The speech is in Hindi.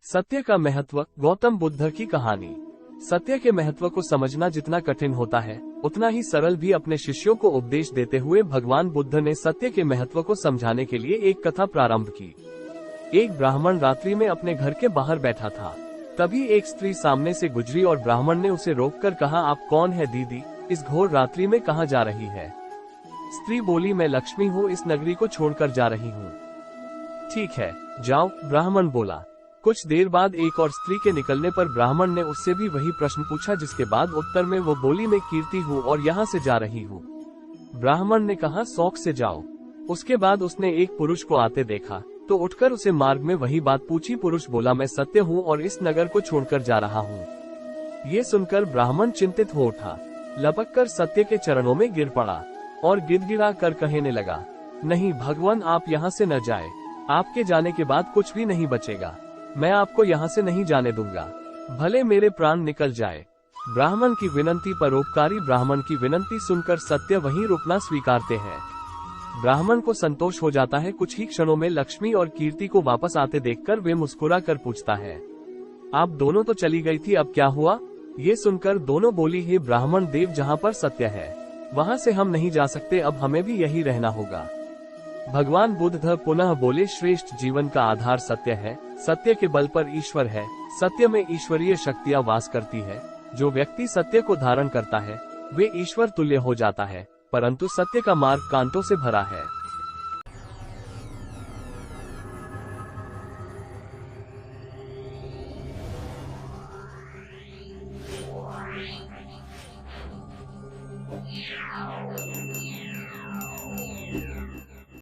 सत्य का महत्व। गौतम बुद्ध की कहानी। सत्य के महत्व को समझना जितना कठिन होता है, उतना ही सरल भी। अपने शिष्यों को उपदेश देते हुए भगवान बुद्ध ने सत्य के महत्व को समझाने के लिए एक कथा प्रारंभ की। एक ब्राह्मण रात्रि में अपने घर के बाहर बैठा था। तभी एक स्त्री सामने से गुजरी और ब्राह्मण ने उसे रोककर कहा, आप कौन है दीदी, इस घोर रात्रि में कहाँ जा रही है? स्त्री बोली, मैं लक्ष्मी हूँ, इस नगरी को छोड़कर जा रही हूँ। ठीक है, जाओ, ब्राह्मण बोला। कुछ देर बाद एक और स्त्री के निकलने पर ब्राह्मण ने उससे भी वही प्रश्न पूछा, जिसके बाद उत्तर में वो बोली, मैं कीर्ति हूँ और यहाँ से जा रही हूँ। ब्राह्मण ने कहा, शौक से जाओ। उसके बाद उसने एक पुरुष को आते देखा तो उठकर उसे मार्ग में वही बात पूछी। पुरुष बोला, मैं सत्य हूँ और इस नगर को छोड़कर जा रहा हूँ। ये सुनकर ब्राह्मण चिंतित हो उठा, लपक कर सत्य के चरणों में गिर पड़ा और गिड़गिड़ा कर कहने लगा, नहीं भगवान, आप यहाँ से न जाए। आपके जाने के बाद कुछ भी नहीं बचेगा। मैं आपको यहाँ से नहीं जाने दूंगा, भले मेरे प्राण निकल जाए। ब्राह्मण की विनती परोपकारी। ब्राह्मण की विनती सुनकर सत्य वहीं रुकना स्वीकारते हैं। ब्राह्मण को संतोष हो जाता है। कुछ ही क्षणों में लक्ष्मी और कीर्ति को वापस आते देखकर वे मुस्कुरा कर पूछता है, आप दोनों तो चली गई थी, अब क्या हुआ? ये सुनकर दोनों बोली, हे ब्राह्मण देव, जहाँ पर सत्य है वहाँ से हम नहीं जा सकते, अब हमें भी यही रहना होगा। भगवान बुद्ध पुनः बोले, श्रेष्ठ जीवन का आधार सत्य है। सत्य के बल पर ईश्वर है। सत्य में ईश्वरीय शक्तियाँ वास करती है। जो व्यक्ति सत्य को धारण करता है वे ईश्वर तुल्य हो जाता है, परंतु सत्य का मार्ग कांटों से भरा है।